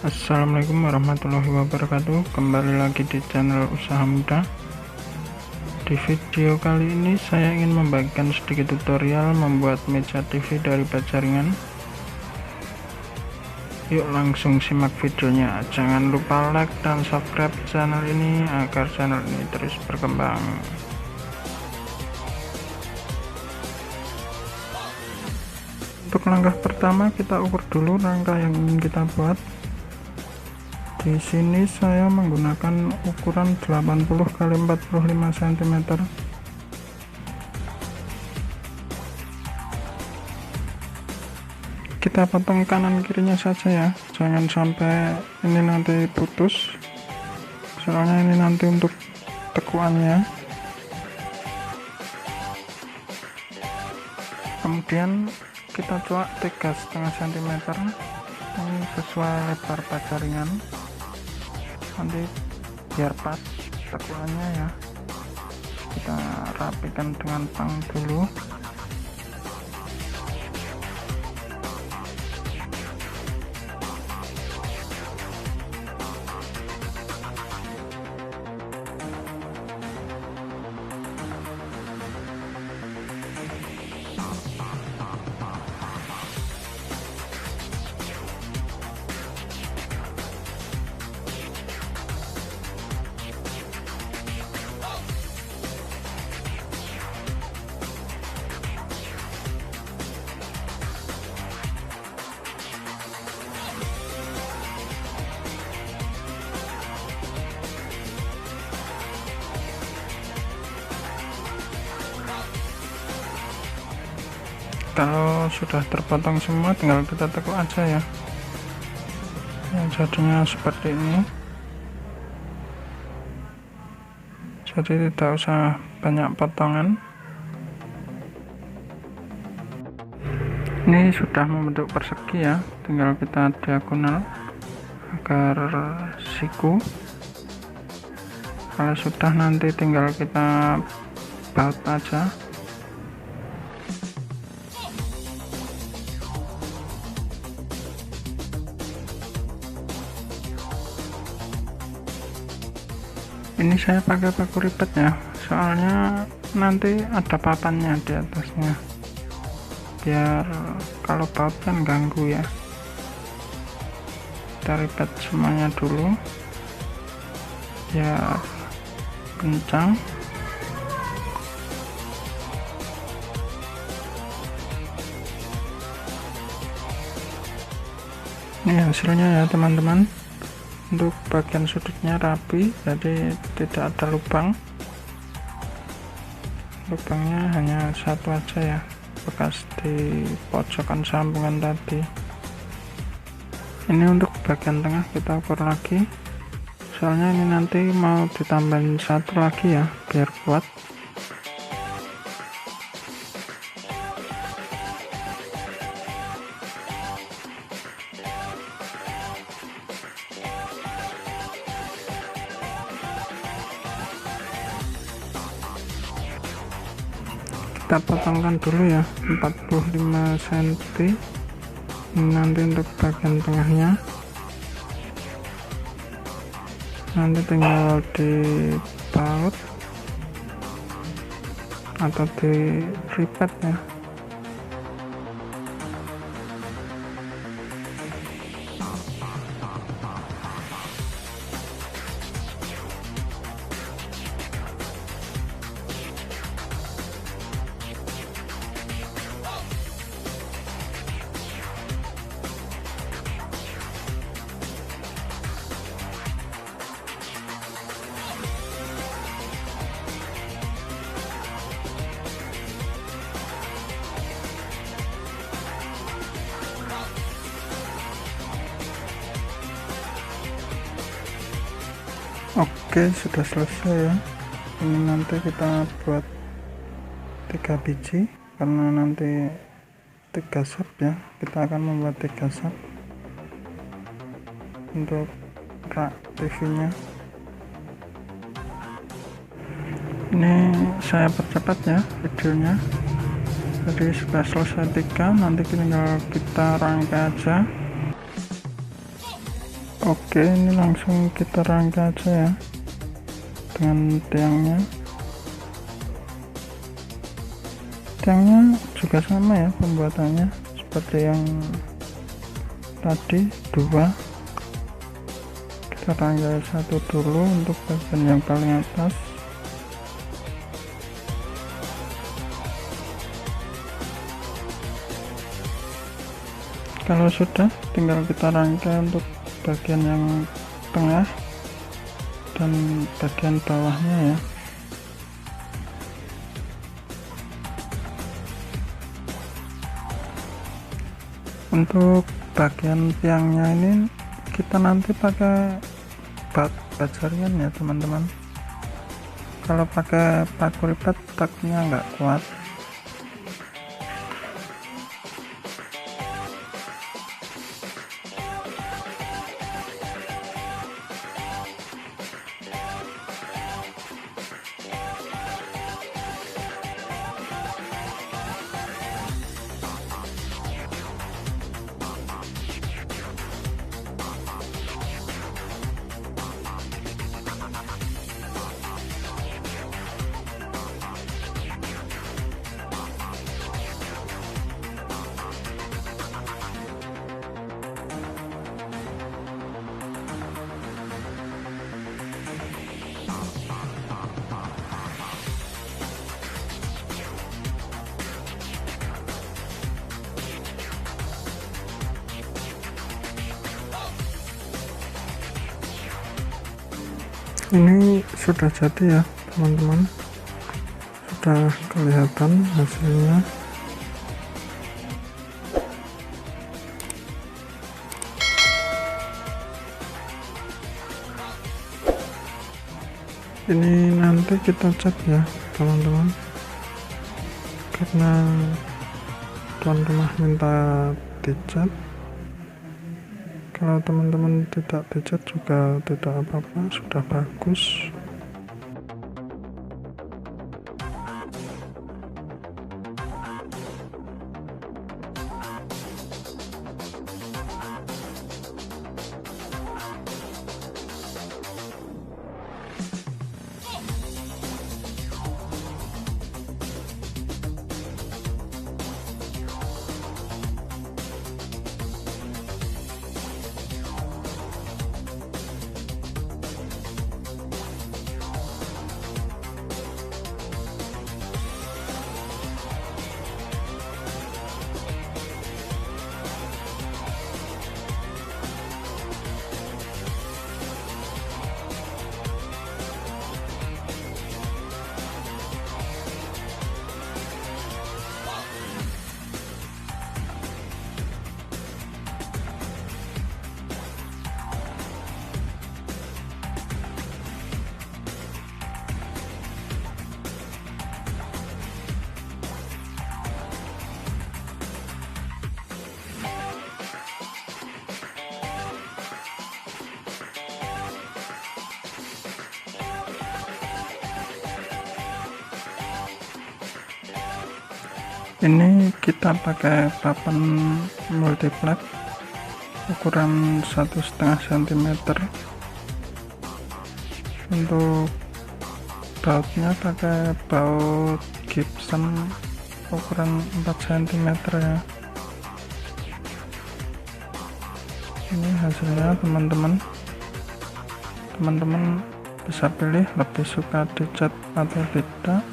Assalamualaikum warahmatullahi wabarakatuh. Kembali lagi di channel Usaha Mudah. Di video kali ini saya ingin membagikan sedikit tutorial membuat meja TV dari baja ringan. Yuk langsung simak videonya. Jangan lupa like dan subscribe channel ini agar channel ini terus berkembang. Untuk langkah pertama, kita ukur dulu rangka yang ingin kita buat. Di sini saya menggunakan ukuran 80 x 45 cm. Kita potong kanan kirinya saja ya, jangan sampai ini nanti putus, soalnya ini nanti untuk tekuannya. Kemudian kita cuak 3,5 cm, ini sesuai lebar baja ringan, nanti biar pas tekuannya ya. Kita rapikan dengan pang dulu. Kalau sudah terpotong semua, tinggal kita tekuk aja ya. Jadinya seperti ini, jadi tidak usah banyak potongan. Ini sudah membentuk persegi ya, tinggal kita diagonal agar siku. Kalau sudah, nanti tinggal kita baut aja. Ini saya pakai paku ribet ya, soalnya nanti ada papannya di atasnya, biar kalau baut kan ganggu ya. Kita ribet semuanya dulu biar kencang. Ini hasilnya ya teman-teman. Untuk bagian sudutnya rapi, jadi tidak ada lubang. Lubangnya hanya satu aja ya, bekas di pojokan sambungan tadi. Ini untuk bagian tengah kita ukur lagi, soalnya ini nanti mau ditambahin satu lagi ya, biar kuat. Kita potongkan dulu ya, 45 cm. Ini nanti untuk bagian tengahnya, nanti tinggal dibaut atau dilipat ya. Oke, sudah selesai ya. Ini nanti kita buat 3 biji, karena nanti 3 sub ya, kita akan membuat 3 sub untuk rak TV nya. Ini saya percepat ya videonya, jadi sudah selesai 3, nanti tinggal kita rangkai aja. Oke, ini langsung kita rangkai aja ya dengan tiangnya. Tiangnya juga sama ya pembuatannya seperti yang tadi, dua. Kita rangkai satu dulu untuk bagian yang paling atas. Kalau sudah, tinggal kita rangkai untuk bagian yang tengah dan bagian bawahnya ya. Untuk bagian tiangnya ini kita nanti pakai bat jaringan ya teman-teman. Kalau pakai paku lipat taknya nggak kuat. Ini sudah jadi ya teman-teman, sudah kelihatan hasilnya. Ini nanti kita cat ya teman-teman, karena tuan rumah minta dicat. Kalau teman-teman tidak dicat juga tidak apa-apa, sudah bagus. Ini kita pakai papan multiplex ukuran 1,5 cm. Untuk bautnya pakai baut Gibson ukuran 4 cm ya. Ini hasilnya teman-teman bisa pilih lebih suka dicat atau tidak.